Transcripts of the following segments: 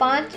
5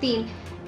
3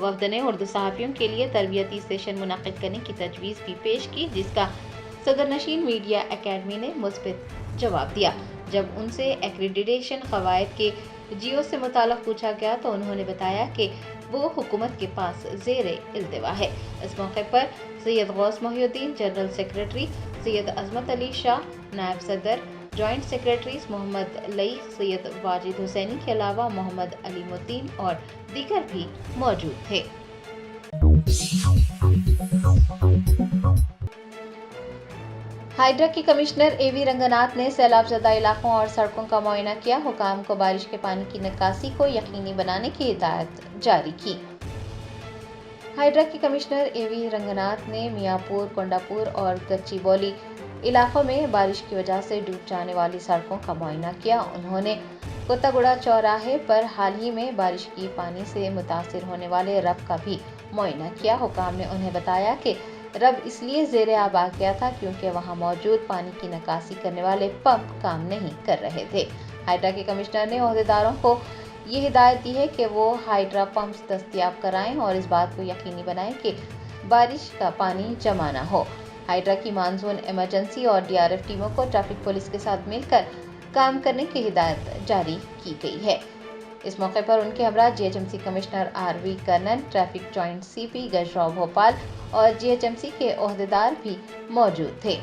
وفد نے اردو صحافیوں کے لیے تربیتی سیشن منعقد کرنے کی تجویز بھی پیش کی، جس کا صدر نشین میڈیا اکیڈمی نے مثبت جواب دیا۔ جب ان سے ایکریڈیٹیشن قواعد کے جیو سے متعلق پوچھا گیا تو انہوں نے بتایا کہ وہ حکومت کے پاس زیر التوا ہے۔ اس موقع پر سید غوث محی الدین جنرل سیکریٹری، سید عظمت علی شاہ نائب صدر، جوائنٹ سیکریٹریز محمد لئیق، سید واجد حسینی کے علاوہ محمد علیم الدین اور دیگر بھی موجود تھے۔ ہائیڈرا کے کمشنر اے وی رنگناتھ نے سیلاب زدہ علاقوں اور سڑکوں کا معائنہ کیا، حکام کو بارش کے پانی کی نکاسی کو یقینی بنانے کی ہدایت جاری کی۔ ہائیڈرا کے کمشنر اے وی رنگناتھ نے میاں پور، کونڈا پور اور گچی بولی علاقوں میں بارش کی وجہ سے ڈوب جانے والی سڑکوں کا معائنہ کیا۔ انہوں نے کتاگوڑا چوراہے پر حال ہی میں بارش کی پانی سے متاثر ہونے والے رب کا بھی معائنہ کیا۔ حکام نے انہیں بتایا کہ رب اس لیے زیر آب آ گیا تھا کیونکہ وہاں موجود پانی کی نکاسی کرنے والے پمپ کام نہیں کر رہے تھے۔ ہائیڈرا کے کمشنر نے عہدیداروں کو یہ ہدایت دی ہے کہ وہ ہائیڈرا پمپس دستیاب کرائیں اور اس بات کو یقینی بنائیں کہ بارش کا پانی جمع نہ ہو۔ ہائیڈرا کی مانسون ایمرجنسی اور ڈی آر ایف ٹیموں کو ٹریفک پولیس کے ساتھ مل کر کام کرنے کی ہدایت جاری کی گئی ہے۔ اس موقع پر ان کے ہمراہ G H M C commissioner R V Karnan, traffic joint C P Gajarao Bhupal اور جی ایچ ایم سی کے عہدیدار بھی موجود تھے۔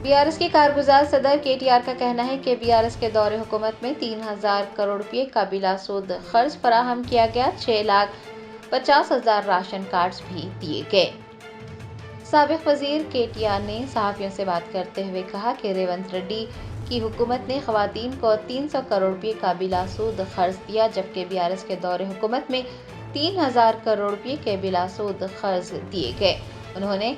بی آر ایس کے کارگزار صدر کے ٹی آر کا کہنا ہے کہ بی آر ایس کے دور حکومت میں 3,000 کروڑ روپے کا بلا سود قرض فراہم کیا گیا، 6,50,000 راشن کارڈز بھی دیے گئے۔ سابق وزیر کے ٹی آر نے صحافیوں سے بات کرتے ہوئے کہا کہ ریونت ریڈی کی حکومت نے خواتین کو 300 کروڑ روپے کا بلا سود قرض دیا، جبکہ بی آر ایس کے دور حکومت میں 3,000 کروڑ روپے کے بلا سود قرض دیے گئے۔ انہوں نے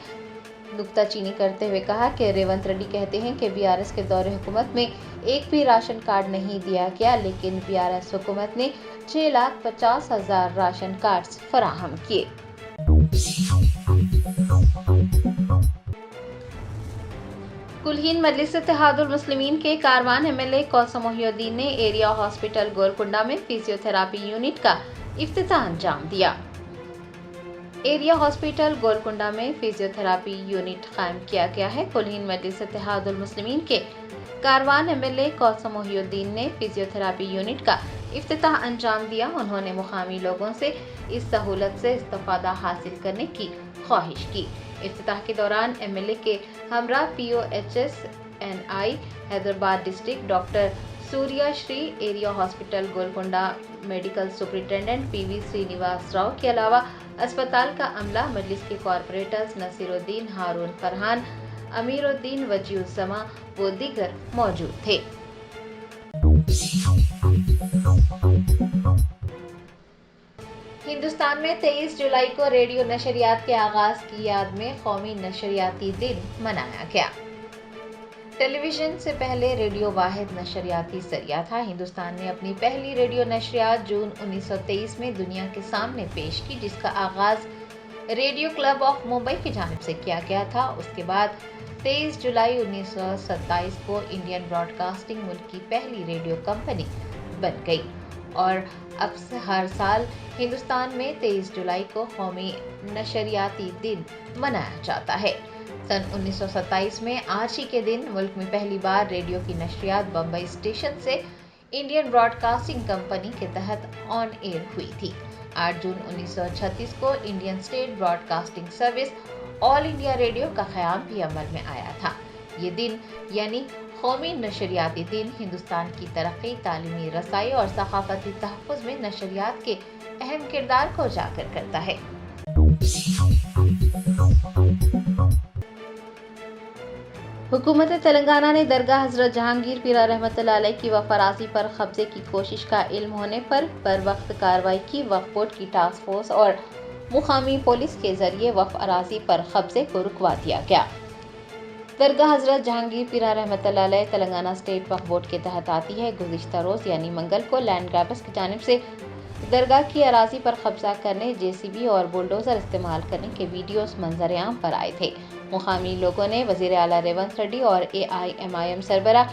نکتہ چینی کرتے ہوئے کہا کہ ریونت ریڈی کہتے ہیں کہ بی آر ایس کے دور حکومت میں ایک بھی راشن کارڈ نہیں دیا گیا، لیکن بی آر ایس حکومت نے 6,50,000 راشن کارڈز فراہم کیے۔ کل ہند مجلس اتحاد المسلمین کے کاروان ایم ایل اے کوثر محی الدین نے ایریا ہاسپٹل گولکنڈہ میں فزیو تھراپی یونٹ کا افتتاح انجام دیا۔ ایریا ہاسپٹل گولکنڈہ میں فزیو تھراپی یونٹ قائم کیا گیا ہے۔ کل ہند مجلس اتحاد المسلمین کے کاروان ایم ایل اے کوثر محی الدین نے فزیو تھراپی یونٹ کا افتتاح انجام دیا۔ انہوں نے مقامی لوگوں سے اس سہولت سے استفادہ حاصل کرنے کی خواہش کی۔ افتتاح کے دوران ایم ایل اے کے ہمراہ P O H S N I Hyderabad district doctor Surya Shri, area hospital Golconda medical superintendent P V Srinivas Rao کے علاوہ اسپتال کا عملہ، مجلس کے کارپوریٹرز نصیر الدین، ہارون فرحان، امیر الدین، وجیہ الزماں و دیگر موجود تھے۔ ہندوستان میں 23 جولائی کو ریڈیو نشریات کے آغاز کی یاد میں قومی نشریاتی دن منایا گیا۔ ٹیلی ویژن سے پہلے ریڈیو واحد نشریاتی ذریعہ تھا۔ ہندوستان نے اپنی پہلی ریڈیو نشریات جون 1923 میں دنیا کے سامنے پیش کی، جس کا آغاز ریڈیو کلب آف ممبئی کی جانب سے کیا گیا تھا۔ اس کے بعد 23 جولائی 1927 کو انڈین براڈ کاسٹنگ ملک کی پہلی ریڈیو کمپنی بن گئی اور اب ہر سال ہندوستان میں 23 جولائی کو قومی نشریاتی دن منایا جاتا ہے۔ سن 1927 میں آج ہی کے دن ملک میں پہلی بار ریڈیو کی نشریات بمبئی اسٹیشن سے انڈین براڈ کاسٹنگ کمپنی کے تحت آن ایئر ہوئی تھی۔ 8 جون 1936 کو Indian state broadcasting service all India radio کا قیام بھی عمل میں آیا تھا۔ یہ دن یعنی قومی نشریاتی دن ہندوستان کی ترقی، تعلیمی رسائی اور ثقافتی تحفظ میں نشریات کے اہم کردار کو اجاگر کرتا ہے۔ حکومت تلنگانہ نے درگاہ حضرت جہانگیر پیرا رحمۃ اللہ علیہ کی وقف اراضی پر قبضے کی کوشش کا علم ہونے پر بروقت کارروائی کی۔ وقف بورڈ کی ٹاسک فورس اور مقامی پولیس کے ذریعے وقف اراضی پر قبضے کو رکوا دیا گیا۔ درگاہ حضرت جہانگیر پیرا رحمۃ اللہ علیہ تلنگانہ اسٹیٹ وقف بورڈ کے تحت آتی ہے۔ گزشتہ روز یعنی منگل کو لینڈ گریبرز کی جانب سے درگاہ کی اراضی پر قبضہ کرنے، جے سی بی اور بلڈوزر استعمال کرنے کے ویڈیوز منظر عام پر آئے تھے۔ مقامی لوگوں نے وزیر اعلیٰ ریونت ریڈی اور اے آئی ایم آئی ایم سربراہ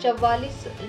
44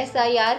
SIR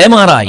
MRI,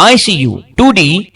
ICU, 2D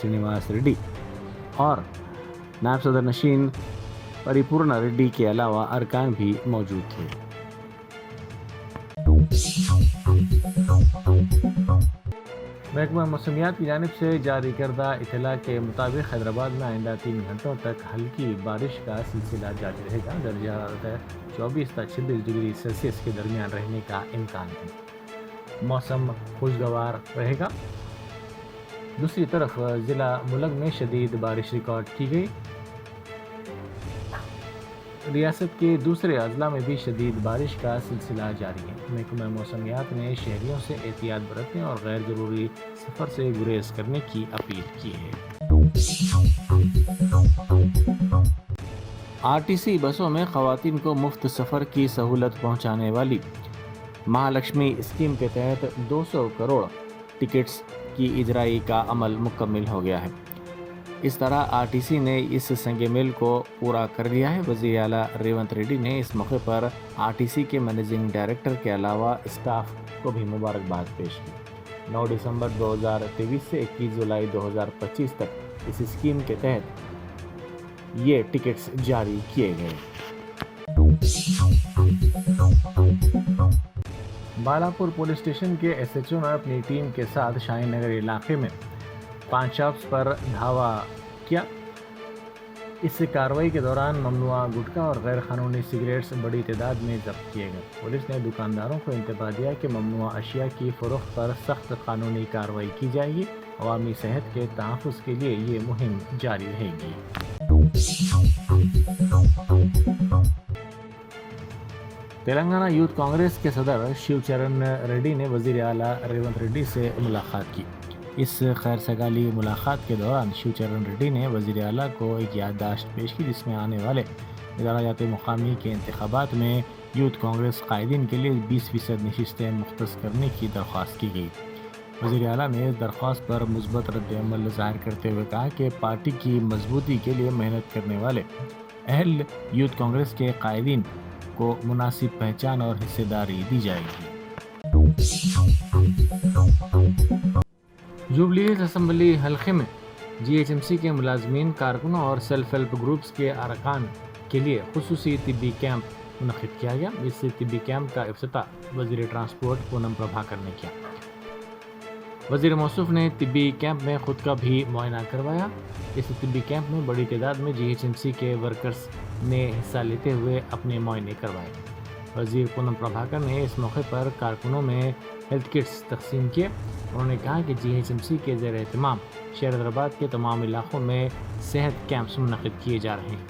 Srinivas ready اور نائب صدر نشین پریپورنا ریڈی کے علاوہ ارکان بھی موجود تھے۔ محکمہ موسمیات کی جانب سے جاری کردہ اطلاع کے مطابق حیدرآباد میں آئندہ 3 گھنٹوں تک ہلکی بارش کا سلسلہ جاری رہے گا۔ درجہ حرارت 24 تا 26 ڈگری سیلسیس کے درمیان رہنے کا امکان ہے۔ موسم خوشگوار رہے گا۔ دوسری طرف ضلع ملنگ میں شدید بارش ریکارڈ کی گئی۔ ریاست کے دوسرے اضلاع میں بھی شدید بارش کا سلسلہ جاری ہے۔ محکمہ موسمیات نے شہریوں سے احتیاط برتنے اور غیر ضروری سفر سے گریز کرنے کی اپیل کی ہے۔ RTC بسوں میں خواتین کو مفت سفر کی سہولت پہنچانے والی مہالکشمی اسکیم کے تحت 200 کروڑ ٹکٹس کی اجرائی کا عمل مکمل ہو گیا ہے۔ اس طرح RTC نے اس سنگ میل کو پورا کر لیا ہے۔ وزیر اعلیٰ ریونت ریڈی نے اس موقع پر RTC کے مینیجنگ ڈائریکٹر کے علاوہ اسٹاف کو بھی مبارکباد پیش کی۔ 9 دسمبر 2023 سے 21 جولائی 2025 تک اس اسکیم کے تحت یہ ٹکٹس جاری کیے گئے۔ بالاپور پولیس اسٹیشن کے SHO نے اپنی ٹیم کے ساتھ شاہین نگر علاقے میں 5 شاپس پر دھاوا کیا۔ اس کارروائی کے دوران ممنوعہ گٹکا اور غیر قانونی سگریٹس بڑی تعداد میں ضبط کیے گئے۔ پولیس نے دکانداروں کو انتباہ دیا کہ ممنوعہ اشیاء کی فروخت پر سخت قانونی کارروائی کی جائے گی۔ عوامی صحت کے تحفظ کے لیے یہ مہم جاری رہے گی۔ تلنگانہ یوتھ کانگریس کے صدر شیو چرن ریڈی نے وزیر اعلیٰ ریونت ریڈی سے ملاقات کی۔ اس خیر سگالی ملاقات کے دوران شیو چرن ریڈی نے وزیر اعلیٰ کو ایک یادداشت پیش کی، جس میں آنے والے ادارجاتی مقامی کے انتخابات میں یوتھ کانگریس قائدین کے لیے 20% نشستیں مختص کرنے کی درخواست کی گئی۔ وزیر اعلیٰ نے اس درخواست پر مثبت رد عمل ظاہر کرتے ہوئے کہا کہ پارٹی کی مضبوطی کے لیے محنت کرنے والے اہل یوتھ کانگریس کے قائدین کو مناسب پہچان اور حصہ داری دی جائے گی۔ جوبلی ہلز اسمبلی حلقے میں GHMC کے ملازمین، کارکنوں اور سیلف ہیلپ گروپس کے ارکان کے لیے خصوصی طبی کیمپ منعقد کیا گیا۔ اس طبی کیمپ کا افتتاح وزیر ٹرانسپورٹ پونم پربھاکر نے کیا۔ وزیر موصوف نے طبی کیمپ میں خود کا بھی معائنہ کروایا۔ اس طبی کیمپ میں بڑی تعداد میں GHMC کے ورکرز نے حصہ لیتے ہوئے اپنے معائنے کروائے۔ وزیر پونم پربھاکر نے اس موقع پر کارکنوں میں ہیلتھ کٹس تقسیم کیے۔ انہوں نے کہا کہ GHMC کے زیر اہتمام شہر حیدرآباد کے تمام علاقوں میں صحت کیمپس منعقد کیے جا رہے ہیں۔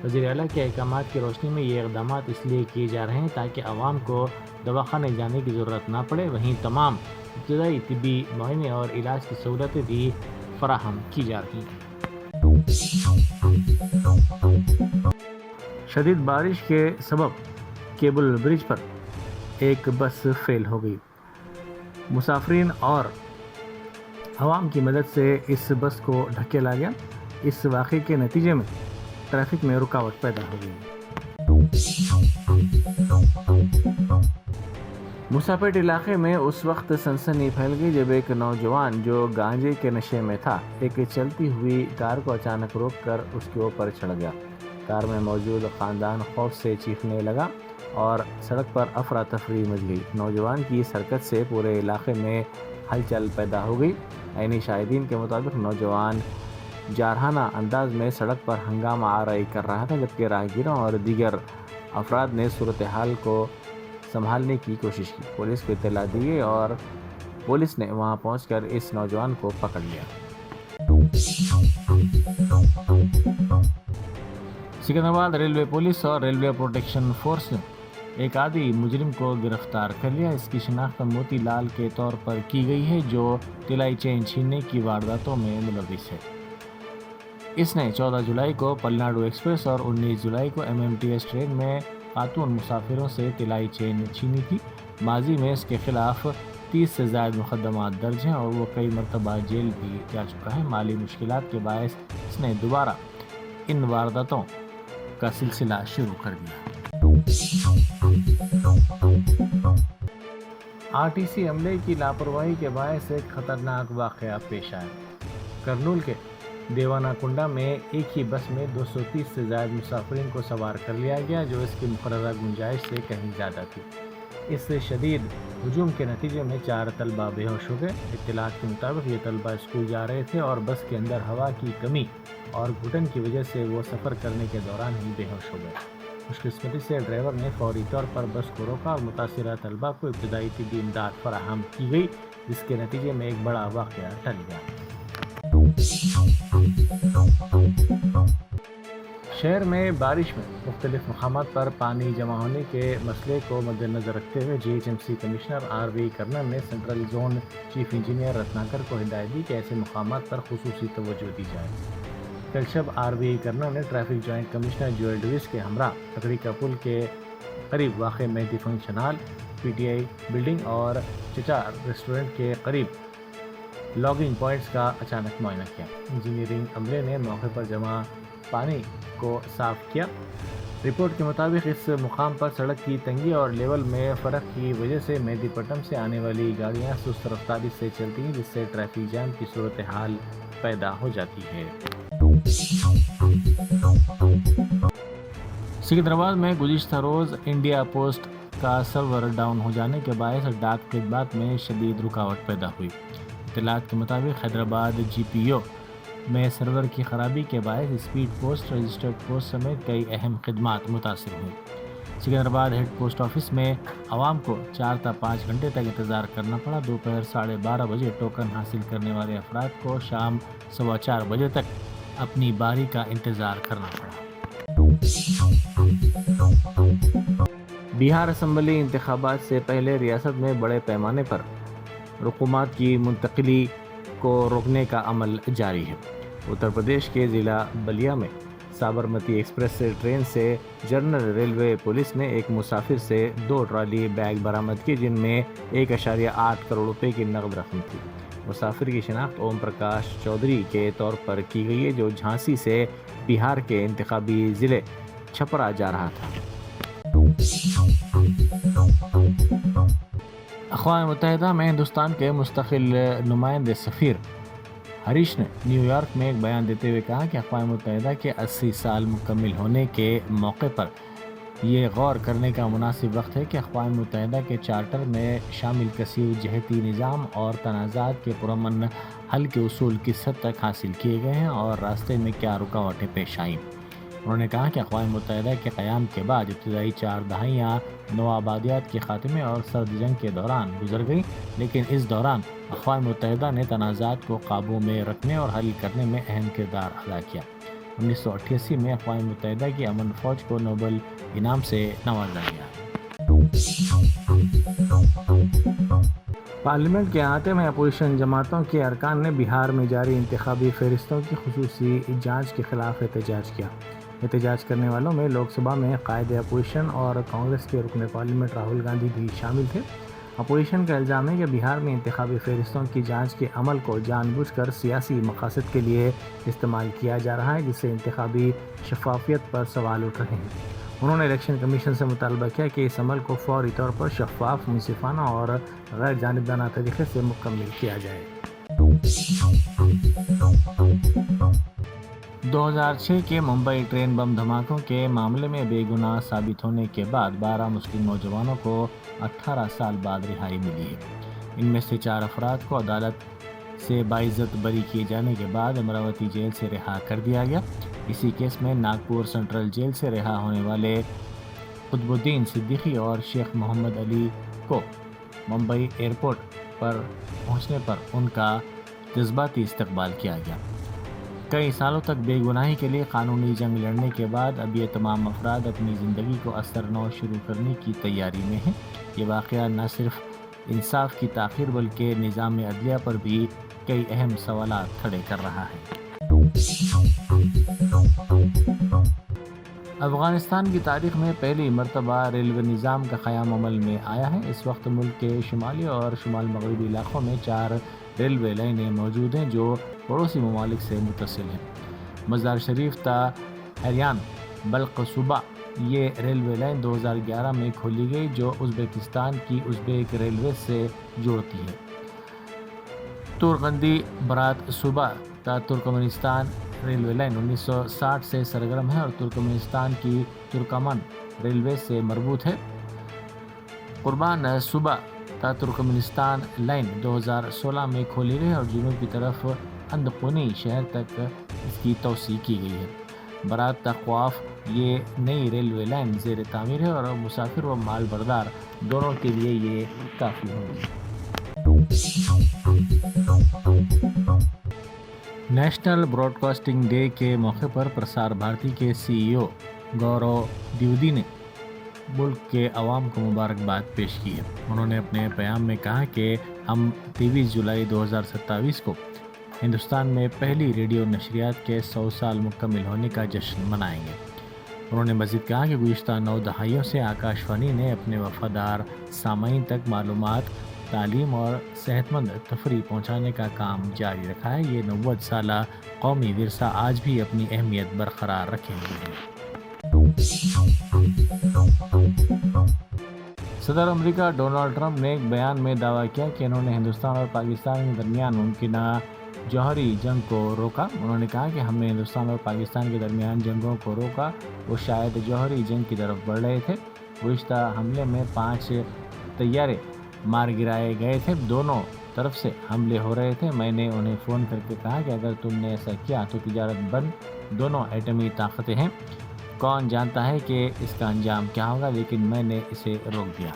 وزیر اعلیٰ کے احکامات کی روشنی میں یہ اقدامات اس لیے کیے جا رہے ہیں تاکہ عوام کو دواخانے جانے کی ضرورت نہ پڑے، وہیں تمام ابتدائی طبی معائنے اور علاج کی سہولتیں بھی فراہم کی جا رہی ہیں۔ شدید بارش کے سبب کیبل برج پر ایک بس فیل ہو گئی۔ مسافرین اور عوام کی مدد سے اس بس کو دھکیلا گیا۔ اس واقعے کے نتیجے میں ٹریفک میں رکاوٹ پیدا ہو گئی۔ موساپیٹ علاقے میں اس وقت سنسنی پھیل گئی جب ایک نوجوان جو گانجے کے نشے میں تھا ایک چلتی ہوئی کار کو اچانک روک کر اس کے اوپر چڑھ گیا۔ کار میں موجود خاندان خوف سے چیخنے لگا اور سڑک پر افراتفری مچ گئی۔ نوجوان کی اس حرکت سے پورے علاقے میں ہلچل پیدا ہو گئی۔ عینی شاہدین کے مطابق نوجوان جارحانہ انداز میں سڑک پر ہنگامہ آرائی کر رہا تھا، جبکہ راہگیروں اور دیگر افراد نے صورتحال کو سنبھالنے کی کوشش کی۔ پولیس کو اطلاع دی گئی اور پولیس نے وہاں پہنچ کر اس نوجوان کو پکڑ لیا۔ سکندرآباد ریلوے پولیس اور ریلوے پروٹیکشن فورس نے ایک عادی مجرم کو گرفتار کر لیا۔ اس کی شناخت موتی لال کے طور پر کی گئی ہے، جو طلائی چین چھیننے کی وارداتوں میں ملوث ہے۔ اس نے 14 جولائی کو پلناڈو ایکسپریس اور 19 جولائی کو MMTS ٹرین میں خاتون مسافروں سے طلائی چین چھینی تھی۔ ماضی میں اس کے خلاف 30 سے زائد مقدمات درج ہیں اور وہ کئی مرتبہ جیل بھی جا چکا ہے۔ مالی مشکلات کے باعث اس نے دوبارہ ان وارداتوں کا سلسلہ شروع کر دیا۔ RTC عملے کی لاپرواہی کے باعث ایک خطرناک واقعہ پیش آیا۔ کرنول کے دیوانہ کنڈا میں ایک ہی بس میں 230 سے زائد مسافرین کو سوار کر لیا گیا، جو اس کی مقررہ گنجائش سے کہیں زیادہ تھی۔ اس شدید ہجوم کے نتیجے میں 4 طلبہ بے ہوش ہو گئے۔ اطلاعات کے مطابق یہ طلبہ اسکول جا رہے تھے اور بس کے اندر ہوا کی کمی اور گھٹن کی وجہ سے وہ سفر کرنے کے دوران ہی بے ہوش ہو گئے۔ خوش قسمتی سے ڈرائیور نے فوری طور پر بس کو روکا اور متاثرہ طلبہ کو ابتدائی طبی امداد فراہم کی گئی، جس کے نتیجے میں ایک بڑا واقعہ ٹل گیا۔ شہر میں بارش میں مختلف مقامات پر پانی جمع ہونے کے مسئلے کو مد نظر رکھتے ہوئے GHMC کمشنر RV کرنن نے central zone chief engineer Ratnakar کو ہدایت دی کہ ایسے مقامات پر خصوصی توجہ دی جائے۔ کل شب RV کرنن نے ٹریفک جوائنٹ کمشنر جوئل ڈویس کے ہمراہ تکڑی کا پل کے قریب واقع مہندی فنکشن ہال، PTI بلڈنگ اور چچا ریسٹورنٹ کے قریب لاگنگ پوائنٹس کا اچانک معائنہ کیا۔ انجینئرنگ عملے نے موقع پر جمع پانی کو صاف کیا۔ رپورٹ کے مطابق اس مقام پر سڑک کی تنگی اور لیول میں فرق کی وجہ سے مہندی پٹم سے آنے والی گاڑیاں سست رفتاری سے چلتی ہیں، جس سے ٹریفک جام کی صورتحال پیدا ہو جاتی ہے۔ سکندرآباد میں گزشتہ روز انڈیا پوسٹ کا سرور ڈاؤن ہو جانے کے باعث ڈاک خدمات میں شدید رکاوٹ پیدا ہوئی۔ اطلاعات کے مطابق حیدرآباد GPO میں سرور کی خرابی کے باعث اسپیڈ پوسٹ، رجسٹرڈ پوسٹ سمیت کئی اہم خدمات متاثر ہوئی۔ سکندرآباد ہیڈ پوسٹ آفس میں عوام کو 4 تا 5 گھنٹے تک انتظار کرنا پڑا۔ دوپہر 12:30 بجے ٹوکن حاصل کرنے والے افراد کو شام 4:15 بجے تک اپنی باری کا انتظار کرنا پڑا۔ بہار اسمبلی انتخابات سے پہلے ریاست میں بڑے پیمانے پر رقومات کی منتقلی کو روکنے کا عمل جاری ہے۔ اتر پردیش کے ضلع بلیا میں سابرمتی ایکسپریس ٹرین سے جنرل ریلوے پولیس نے ایک مسافر سے 2 ٹرالی بیگ برآمد کی، جن میں 1.8 کروڑ روپے کی نقد رقم تھی۔ مسافر کی شناخت اوم پرکاش چودھری کے طور پر کی گئی ہے، جو جھانسی سے بہار کے انتخابی ضلع چھپرا جا رہا تھا۔ اقوام متحدہ میں ہندوستان کے مستقل نمائندے سفیر ہریش نے نیو یارک میں ایک بیان دیتے ہوئے کہا کہ اقوام متحدہ کے 80 سال مکمل ہونے کے موقع پر یہ غور کرنے کا مناسب وقت ہے کہ اقوام متحدہ کے چارٹر میں شامل کثیر جہتی نظام اور تنازعات کے پرامن حل کے اصول کس حد تک حاصل کیے گئے ہیں اور راستے میں کیا رکاوٹیں پیش آئیں۔ انہوں نے کہا کہ اقوام متحدہ کے قیام کے بعد ابتدائی 4 دہائیاں نوآبادیات کے خاتمے اور سرد جنگ کے دوران گزر گئیں، لیکن اس دوران اقوام متحدہ نے تنازعات کو قابو میں رکھنے اور حل کرنے میں اہم کردار ادا کیا۔ 1988 میں اقوام متحدہ کی امن فوج کو نوبل انعام سے نوازا گیا۔ پارلیمنٹ کے احاطے میں اپوزیشن جماعتوں کے ارکان نے بہار میں جاری انتخابی فہرستوں کی خصوصی جانچ کے خلاف احتجاج کیا۔ احتجاج کرنے والوں میں لوک سبھا میں قائد اپوزیشن اور کانگریس کے رکن پارلیمنٹ راہل گاندھی بھی شامل تھے۔ اپوزیشن کا الزام ہے کہ بہار میں انتخابی فہرستوں کی جانچ کے عمل کو جان بوجھ کر سیاسی مقاصد کے لیے استعمال کیا جا رہا ہے، جس سے انتخابی شفافیت پر سوال اٹھ رہے ہیں۔ انہوں نے الیکشن کمیشن سے مطالبہ کیا کہ اس عمل کو فوری طور پر شفاف، منصفانہ اور غیر جانبدارانہ طریقے سے مکمل کیا جائے۔ 2006 کے ممبئی ٹرین بم دھماکوں کے معاملے میں بے گناہ ثابت ہونے کے بعد 12 مسلم نوجوانوں کو 18 سال بعد رہائی ملی ہے۔ ان میں سے 4 افراد کو عدالت سے باعزت بری کیے جانے کے بعد امراوتی جیل سے رہا کر دیا گیا۔ اسی کیس میں ناگپور سینٹرل جیل سے رہا ہونے والے قطب الدین صدیقی اور شیخ محمد علی کو ممبئی ایئرپورٹ پر پہنچنے پر ان کا جذباتی استقبال کیا گیا۔ کئی سالوں تک بے گناہی کے لیے قانونی جنگ لڑنے کے بعد اب یہ تمام افراد اپنی زندگی کو ازسر نو شروع کرنے کی تیاری میں ہیں۔ یہ واقعہ نہ صرف انصاف کی تاخیر بلکہ نظام عدلیہ پر بھی کئی اہم سوالات کھڑے کر رہا ہے۔ افغانستان کی تاریخ میں پہلی مرتبہ ریلوے نظام کا قیام عمل میں آیا ہے۔ اس وقت ملک کے شمالی اور شمال مغربی علاقوں میں 4 ریلوے لائنیں موجود ہیں جو پڑوسی ممالک سے متصل ہیں۔ مزار شریف تا حیران بلخ صوبہ یہ ریلوے لائن 2011 میں کھولی گئی جو ازبیکستان کی ازبیک ریلوے سے جوڑتی ہے۔ تورغندی برات صوبہ تا ترکمنستان ریلوے لائن 1960 سے سرگرم ہے اور ترکمنستان کی ترکمن ریلوے سے مربوط ہے۔ قربان صوبہ تا ترکمنستان لائن 2016 میں کھولی گئی اور جنوب کی طرف اندقونی شہر تک اس کی توسیع کی گئی ہے۔ برات تا خواف یہ نئی ریلوے لائن زیر تعمیر ہے اور مسافر و مال بردار دونوں کے لیے یہ کافی ہوگی۔ نیشنل براڈ کاسٹنگ ڈے کے موقع پر پرسار بھارتی کے سی ای او گورو دیودی نے ملک کے عوام کو مبارکباد پیش کی ہے۔ انہوں نے اپنے پیام میں کہا کہ ہم 23 جولائی 2027 کو ہندوستان میں پہلی ریڈیو نشریات کے 100 سال مکمل ہونے کا جشن منائیں گے۔ انہوں نے مزید کہا کہ گزشتہ 9 دہائیوں سے آکاش وانی نے اپنے وفادار سامعین تک معلومات، تعلیم اور صحت مند تفریح پہنچانے کا کام جاری رکھا ہے۔ یہ 90 سالہ قومی ورثہ آج بھی اپنی اہمیت برقرار رکھے ہوئے ہے۔ صدر امریکہ ڈونلڈ ٹرمپ نے ایک بیان میں دعویٰ کیا کہ انہوں نے ہندوستان اور پاکستان کے درمیان ممکنہ جوہری جنگ کو روکا۔ انہوں نے کہا کہ ہم نے ہندوستان اور پاکستان کے درمیان جنگوں کو روکا، وہ شاید جوہری جنگ کی طرف بڑھ رہے تھے۔ گزشتہ حملے میں 5 طیارے مار گرائے گئے تھے، دونوں طرف سے حملے ہو رہے تھے۔ میں نے انہیں فون کر کے کہا کہ اگر تم نے ایسا کیا تو تجارت بند، دونوں ایٹمی طاقتیں ہیں، کون جانتا ہے کہ اس کا انجام کیا ہوگا، لیکن میں نے اسے روک دیا۔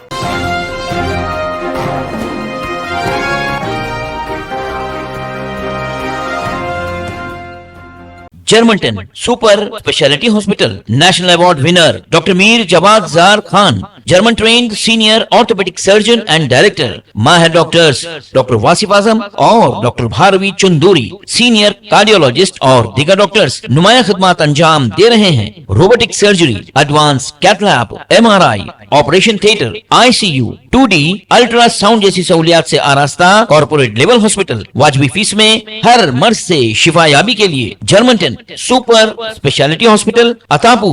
جرمنٹن super speciality hospital national award winner doctor Mir Jawad Zar Khan, German trained senior orthopaedic surgeon and director, ماہر ڈاکٹرز ڈاکٹر واصف اعظم اور doctor Bharavi Chanduri, senior cardiologist اور دیگر ڈاکٹرز نمایاں خدمات انجام دے رہے ہیں۔ Robotic surgery, advance cath lab, MRI، operation theatre, ICU، 2D ultrasound جیسی سہولیات سے آراستہ کارپوریٹ لیول ہاسپٹل، واجبی فیس میں ہر مرض سے شفا یابی کے لیے جرمنٹن سپر اسپیشلٹی ہاسپٹل، عطاپور۔